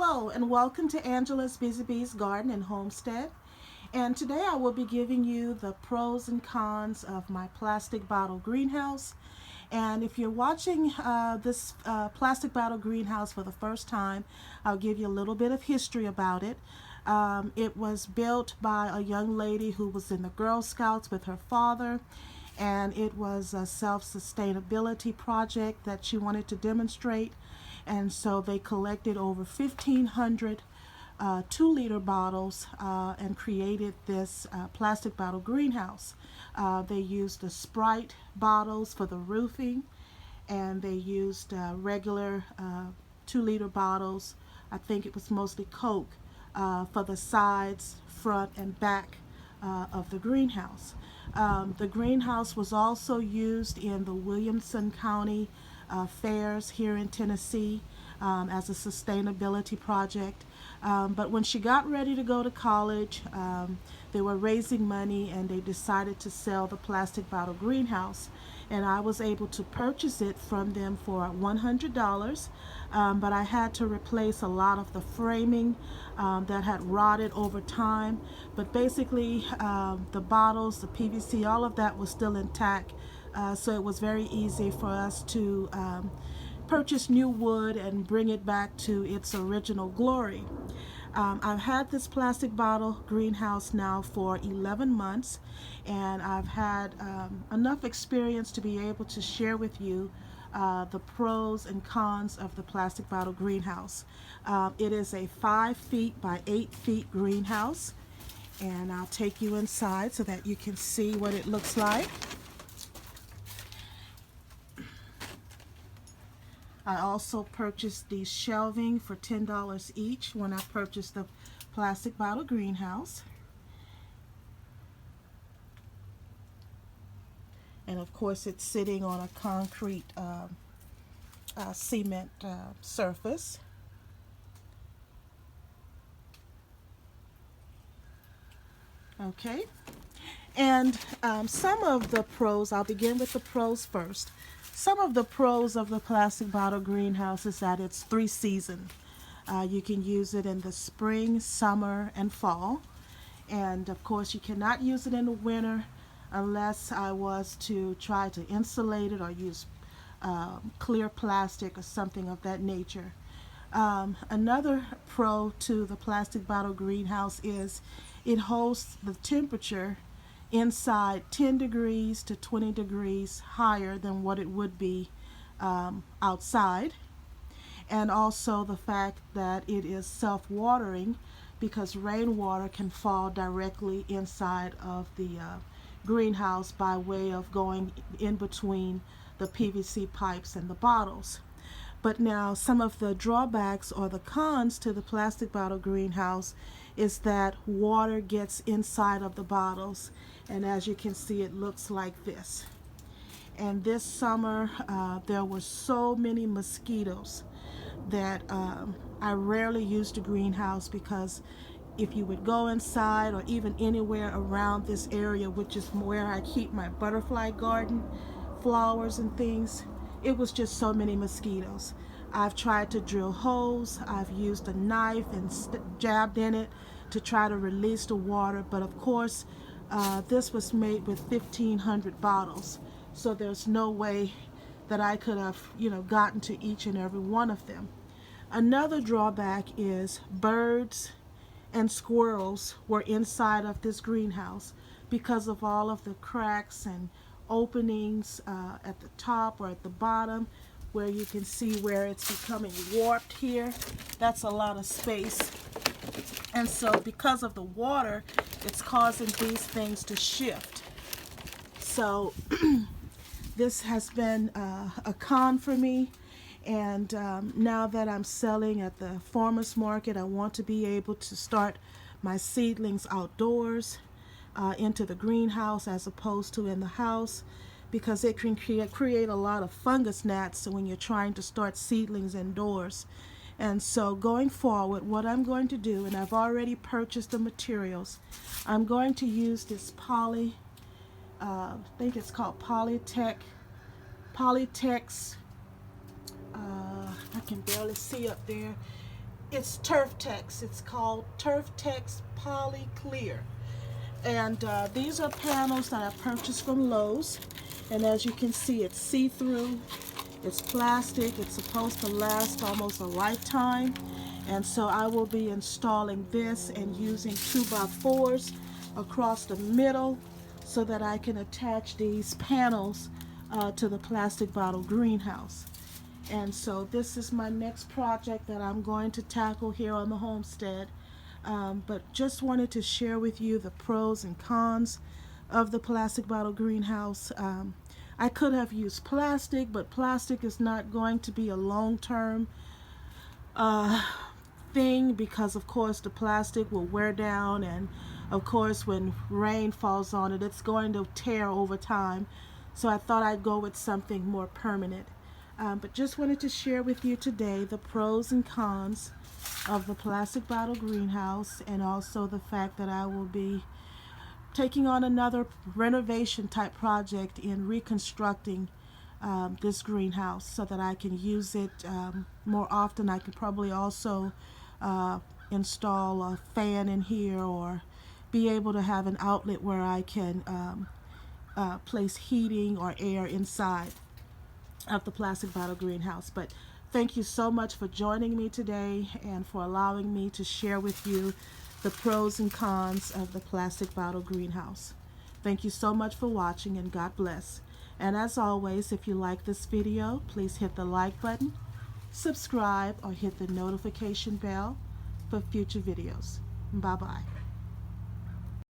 Hello and welcome to Angela's Busy Bees Garden and Homestead. And today I will be giving you the pros and cons of my plastic bottle greenhouse. And if you're watching this plastic bottle greenhouse for the first time, I'll give you a little bit of history about it. It was built by a young lady who was in the Girl Scouts with her father, and it was a self-sustainability project that she wanted to demonstrate. And so they collected over 1,500 2-liter bottles and created this plastic bottle greenhouse. They used the Sprite bottles for the roofing, and they used regular 2-liter bottles. I think it was mostly Coke for the sides, front, and back of the greenhouse. The greenhouse was also used in the Williamson County fairs here in Tennessee as a sustainability project. But when she got ready to go to college, they were raising money and they decided to sell the plastic bottle greenhouse. And I was able to purchase it from them for $100, but I had to replace a lot of the framing that had rotted over time. But basically, the bottles, the PVC, all of that was still intact. So it was very easy for us to purchase new wood and bring it back to its original glory. I've had this plastic bottle greenhouse now for 11 months, and I've had enough experience to be able to share with you the pros and cons of the plastic bottle greenhouse. It is a 5 feet by 8 feet greenhouse, and I'll take you inside so that you can see what it looks like. I also purchased these shelving for $10 each when I purchased the plastic bottle greenhouse. And of course it's sitting on a concrete cement surface. Okay, and some of the pros, I'll begin with the pros first. Some of the pros of the plastic bottle greenhouse is that it's 3 seasons. You can use it in the spring, summer, and fall. And of course you cannot use it in the winter unless I was to try to insulate it or use clear plastic or something of that nature. Another pro to the plastic bottle greenhouse is it holds the temperature inside 10 degrees to 20 degrees higher than what it would be outside. And also the fact that it is self-watering, because rainwater can fall directly inside of the greenhouse by way of going in between the PVC pipes and the bottles. But now some of the drawbacks or the cons to the plastic bottle greenhouse is that water gets inside of the bottles, and as you can see it looks like this. And this summer there were so many mosquitoes that I rarely used the greenhouse, because if you would go inside or even anywhere around this area, which is where I keep my butterfly garden, flowers and things, it was just so many mosquitoes. I've tried to drill holes, I've used a knife and jabbed in it to try to release the water, but of course this was made with 1,500 bottles, so there's no way that I could have, gotten to each and every one of them. Another drawback is birds and squirrels were inside of this greenhouse because of all of the cracks and openings at the top or at the bottom, where you can see where it's becoming warped here. That's a lot of space. And so because of the water, it's causing these things to shift. So this has been a con for me. And now that I'm selling at the farmers market, I want to be able to start my seedlings outdoors into the greenhouse as opposed to in the house, because it can create a lot of fungus gnats when you're trying to start seedlings indoors. And so going forward, what I'm going to do, and I've already purchased the materials, I'm going to use this I think it's called Polytex. I can barely see up there. it's Turf Tex. It's called Turf Tex Poly Clear. And these are panels that I purchased from Lowe's. And as you can see, it's see-through. It's plastic. It's supposed to last almost a lifetime. And so I will be installing this and using 2x4s across the middle so that I can attach these panels to the plastic bottle greenhouse. And so this is my next project that I'm going to tackle here on the homestead. But just wanted to share with you the pros and cons of the plastic bottle greenhouse. I could have used plastic, but plastic is not going to be a long-term thing because of course the plastic will wear down, and of course when rain falls on it, it's going to tear over time. So I thought I'd go with something more permanent. But just wanted to share with you today the pros and cons of the plastic bottle greenhouse, and also the fact that I will be taking on another renovation type project in reconstructing this greenhouse so that I can use it more often. I could probably also install a fan in here, or be able to have an outlet where I can place heating or air inside of the plastic bottle greenhouse. But thank you so much for joining me today and for allowing me to share with you the pros and cons of the plastic bottle greenhouse. Thank you so much for watching, and God bless. And as always, if you like this video, please hit the like button, subscribe, or hit the notification bell for future videos. Bye-bye.